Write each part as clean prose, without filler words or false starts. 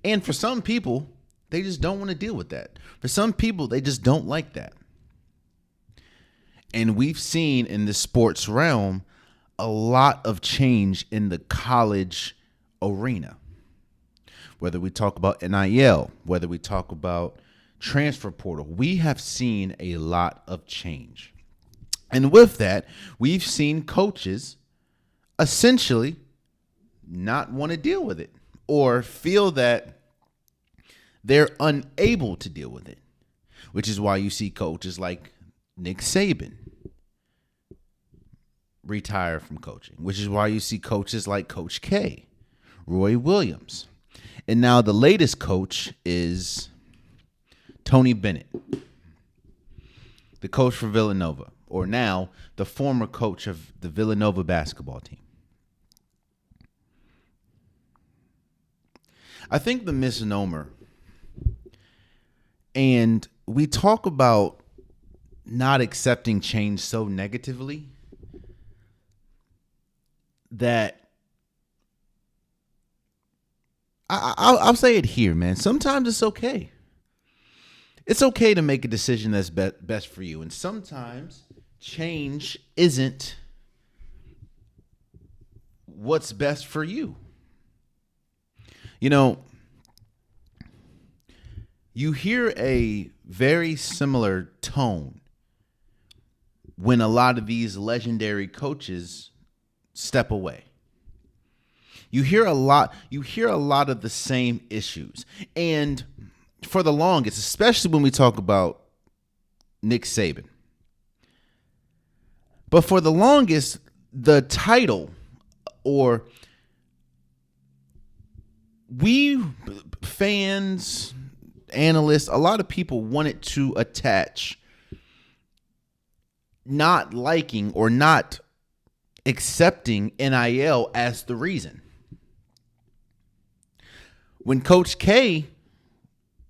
And for some people, they just don't want to deal with that. For some people, they just don't like that. And we've seen in the sports realm a lot of change in the college arena. Whether we talk about NIL, whether we talk about transfer portal, we have seen a lot of change. And with that, we've seen coaches essentially not want to deal with it or feel that they're unable to deal with it, which is why you see coaches like Nick Saban retire from coaching, which is why you see coaches like Coach K, Roy Williams. And now the latest coach is Tony Bennett, the coach for Villanova, or now the former coach of the Villanova basketball team. I think the misnomer, and we talk about not accepting change so negatively, that I'll say it here, man. Sometimes it's okay. It's okay to make a decision that's best for you. And sometimes change isn't what's best for you. You know, you hear a very similar tone when a lot of these legendary coaches step away. You hear a lot of the same issues. And for the longest, especially when we talk about Nick Saban, but for the longest, the title, or we fans, analysts, a lot of people wanted to attach not liking or not accepting NIL as the reason. When Coach K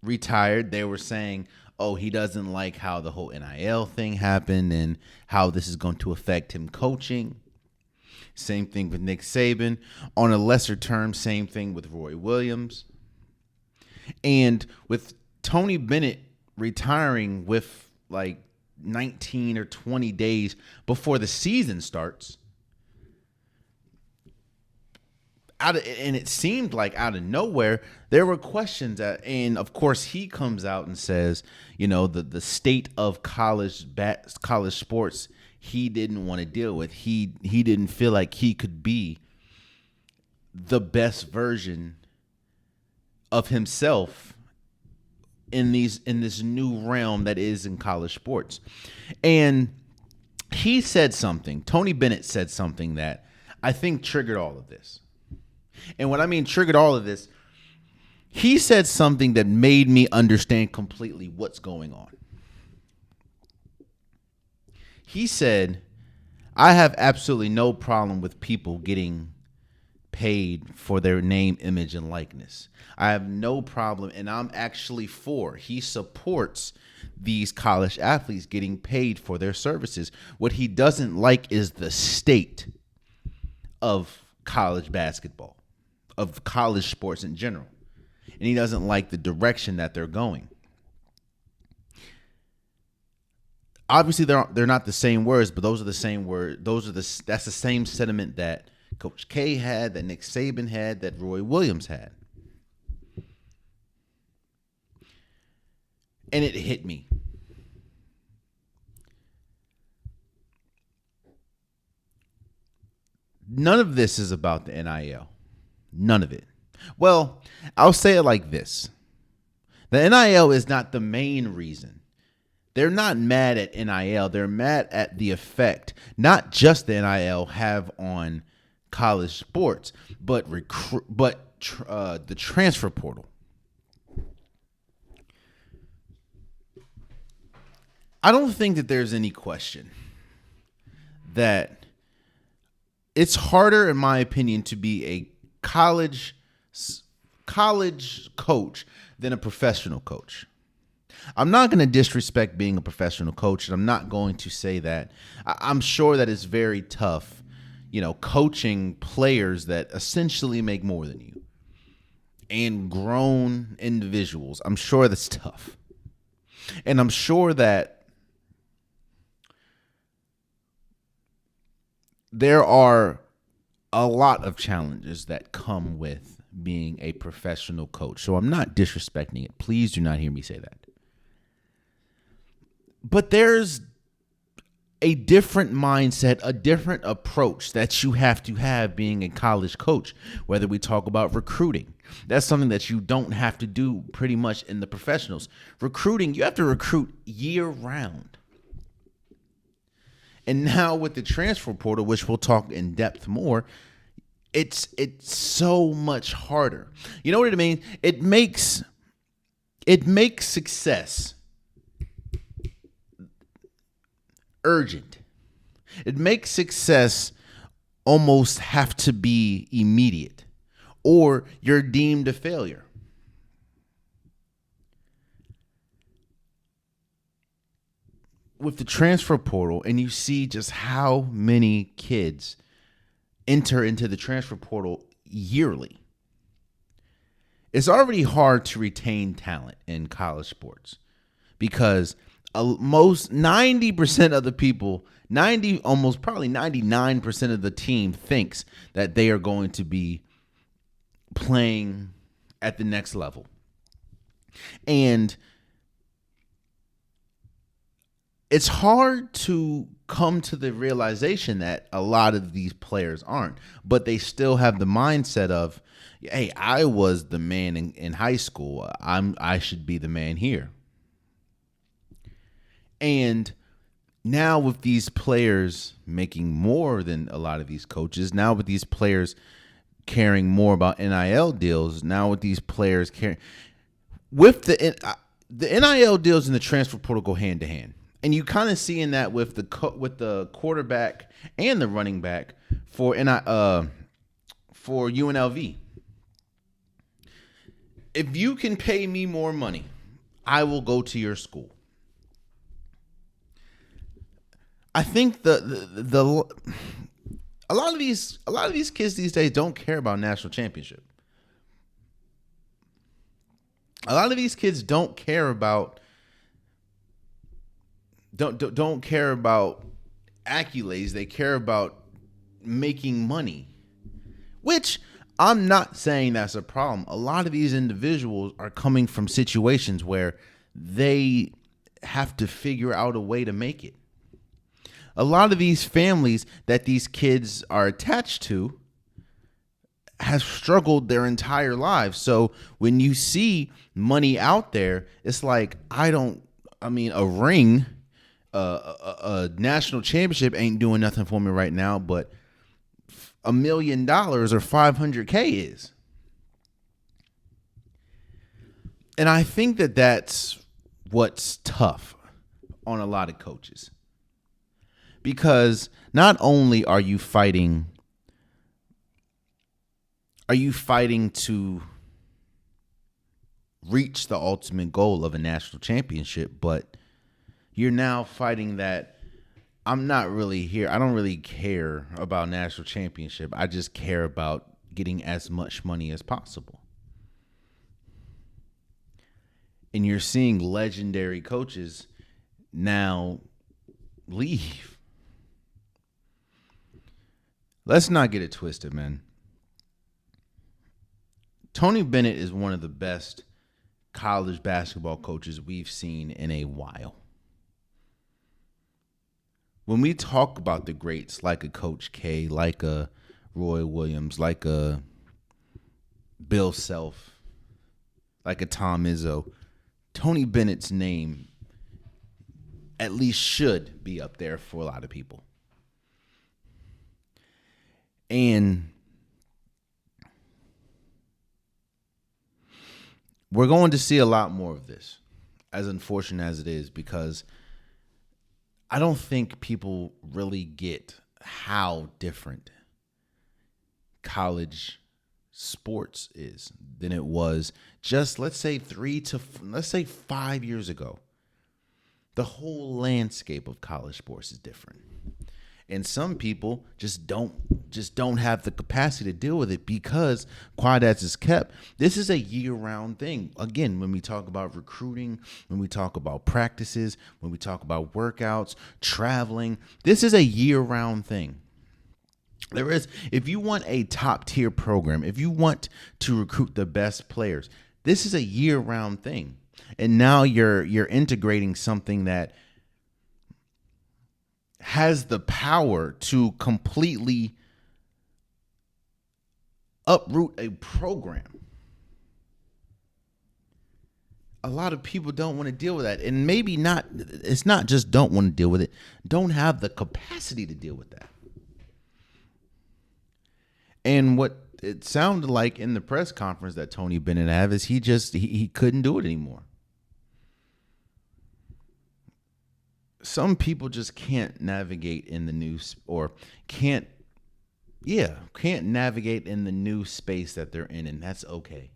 retired, they were saying, oh, he doesn't like how the whole NIL thing happened and how this is going to affect him coaching. Same thing with Nick Saban. On a lesser term, same thing with Roy Williams. And with Tony Bennett retiring with like 19 or 20 days before the season starts, and it seemed like out of nowhere, there were questions and of course he comes out and says, you know, the state of college sports, he didn't want to deal with. He didn't feel like he could be the best version of himself in this new realm that is in college sports. And he said something, Tony Bennett said something that I think triggered all of this. And what I mean triggered all of this, he said something that made me understand completely what's going on. He said, I have absolutely no problem with people getting paid for their name, image, and likeness. I have no problem, and I'm actually for. He supports these college athletes getting paid for their services. What he doesn't like is the state of college basketball, of college sports in general. And he doesn't like the direction that they're going. Obviously, they're not the same words, but those are the same words. That's the same sentiment that Coach K had, that Nick Saban had, that Roy Williams had. And it hit me. None of this is about the NIL. None of it. Well, I'll say it like this. The NIL is not the main reason. They're not mad at NIL. They're mad at the effect, not just the NIL have on college sports, but the transfer portal. I don't think that there's any question that it's harder, in my opinion, to be a college coach than a professional coach. I'm not going to disrespect being a professional coach, and I'm not going to say that. I'm sure that it's very tough, coaching players that essentially make more than you. and grown individuals, I'm sure that's tough. And I'm sure that there are a lot of challenges that come with being a professional coach. So I'm not disrespecting it. Please do not hear me say that. But there's a different mindset, a different approach that you have to have being a college coach, whether we talk about recruiting. That's something that you don't have to do pretty much in the professionals. Recruiting, you have to recruit year round. And now with the transfer portal, which we'll talk in depth more, it's so much harder. You know what I mean? It makes success urgent. It makes success almost have to be immediate, or you're deemed a failure. With the transfer portal, and you see just how many kids enter into the transfer portal yearly, it's already hard to retain talent in college sports because most 90% of the people, almost probably 99% of the team thinks that they are going to be playing at the next level. And it's hard to come to the realization that a lot of these players aren't, but they still have the mindset of, hey, I was the man in high school. I should be the man here. And now with these players making more than a lot of these coaches, now with these players caring more about NIL deals, now with these players caring with the NIL deals and the transfer portal go hand to hand. And you kind of seeing that with the quarterback and the running back for UNLV. If you can pay me more money, I will go to your school. I think a lot of these kids these days don't care about national championship. A lot of these kids don't care about accolades. They care about making money, which I'm not saying that's a problem. A lot of these individuals are coming from situations where they have to figure out a way to make it. A lot of these families that these kids are attached to have struggled their entire lives. So when you see money out there, it's like, a ring, a national championship ain't doing nothing for me right now, but $1 million or $500K is. And I think that that's what's tough on a lot of coaches. Because not only are you fighting to reach the ultimate goal of a national championship, but you're now fighting that I'm not really here. I don't really care about national championship. I just care about getting as much money as possible. And you're seeing legendary coaches now leave. Let's not get it twisted, man. Tony Bennett is one of the best college basketball coaches we've seen in a while. When we talk about the greats like a Coach K, like a Roy Williams, like a Bill Self, like a Tom Izzo, Tony Bennett's name at least should be up there for a lot of people. And we're going to see a lot more of this, as unfortunate as it is, because I don't think people really get how different college sports is than it was just, let's say 5 years ago. The whole landscape of college sports is different. And some people just don't have the capacity to deal with it because quiet as is kept. This is a year-round thing. Again, when we talk about recruiting, when we talk about practices, when we talk about workouts, traveling, this is a year-round thing. If you want a top tier program, if you want to recruit the best players, this is a year round thing. And now you're integrating something that has the power to completely uproot a program. A lot of people don't want to deal with that. And maybe not, it's not just don't want to deal with it, don't have the capacity to deal with that. And what it sounded like in the press conference that Tony Bennett had is he couldn't do it anymore. Some people just can't navigate in the news or can't navigate in the new space that they're in, and that's okay.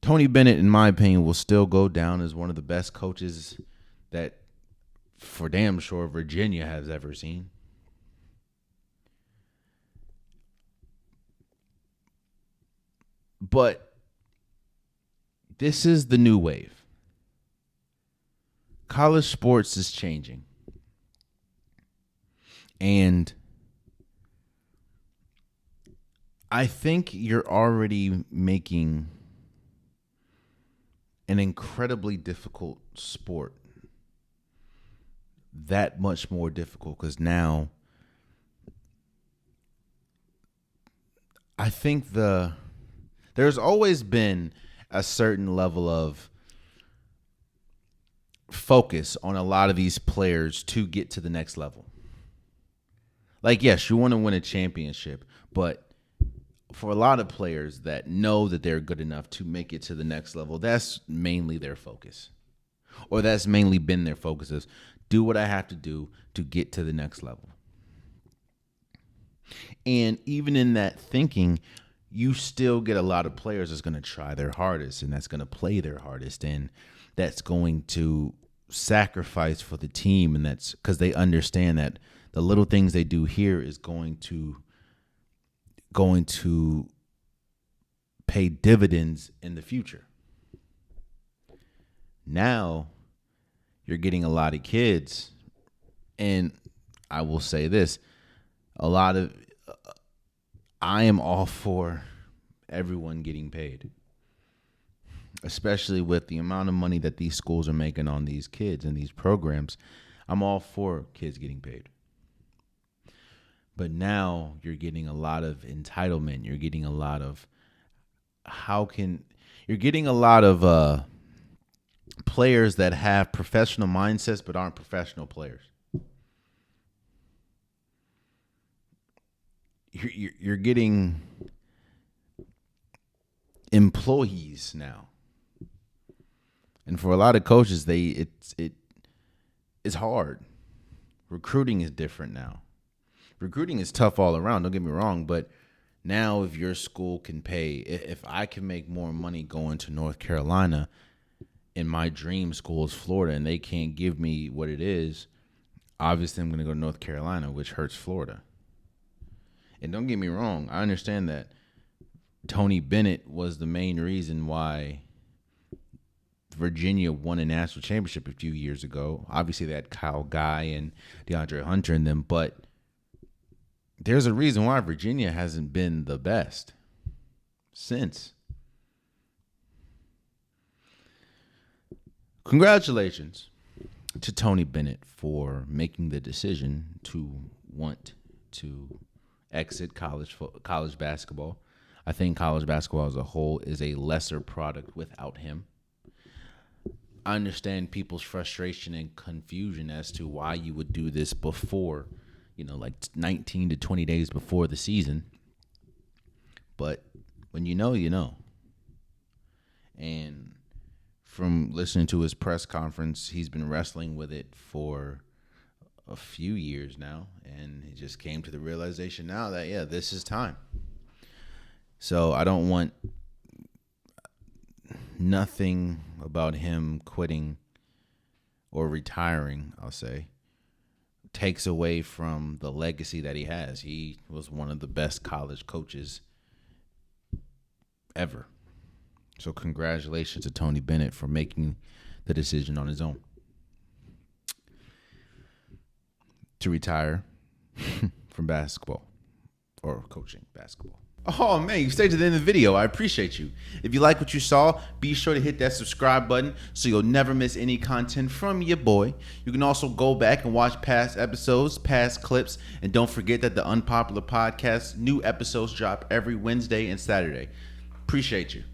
Tony Bennett, in my opinion, will still go down as one of the best coaches that, for damn sure, Virginia has ever seen. But this is the new wave. College sports is changing. And I think you're already making an incredibly difficult sport that much more difficult, because now I think there's always been a certain level of focus on a lot of these players to get to the next level. Like, yes, you want to win a championship, but for a lot of players that know that they're good enough to make it to the next level, that's mainly their focus. Or that's mainly been their focus, is do what I have to do to get to the next level. And even in that thinking, you still get a lot of players that's going to try their hardest and that's going to play their hardest and that's going to sacrifice for the team. And that's because they understand that the little things they do here is going to pay dividends in the future. Now you're getting a lot of kids, and I will say this, I am all for everyone getting paid, especially with the amount of money that these schools are making on these kids and these programs. I'm all for kids getting paid. But now you're getting a lot of entitlement. You're getting a lot of players that have professional mindsets but aren't professional players. You're getting employees now, and for a lot of coaches, it's hard. Recruiting is different now. Recruiting is tough all around, don't get me wrong, but now if your school can pay, if I can make more money going to North Carolina and my dream school is Florida and they can't give me what it is, obviously I'm going to go to North Carolina, which hurts Florida. And don't get me wrong, I understand that Tony Bennett was the main reason why Virginia won a national championship a few years ago. Obviously they had Kyle Guy and DeAndre Hunter in them, but there's a reason why Virginia hasn't been the best since. Congratulations to Tony Bennett for making the decision to want to exit college basketball. I think college basketball as a whole is a lesser product without him. I understand people's frustration and confusion as to why you would do this before, like 19 to 20 days before the season. But when you know, you know. And from listening to his press conference, he's been wrestling with it for a few years now. And he just came to the realization now that, yeah, this is time. So I don't want nothing about him quitting or retiring, I'll say, takes away from the legacy that he has. He was one of the best college coaches ever. So congratulations to Tony Bennett for making the decision on his own to retire from basketball or coaching basketball. Oh man, you stayed to the end of the video. I appreciate you. If you like what you saw, be sure to hit that subscribe button so you'll never miss any content from your boy. You can also go back and watch past episodes, past clips, and don't forget that the Unpopular Podcast, new episodes drop every Wednesday and Saturday. Appreciate you.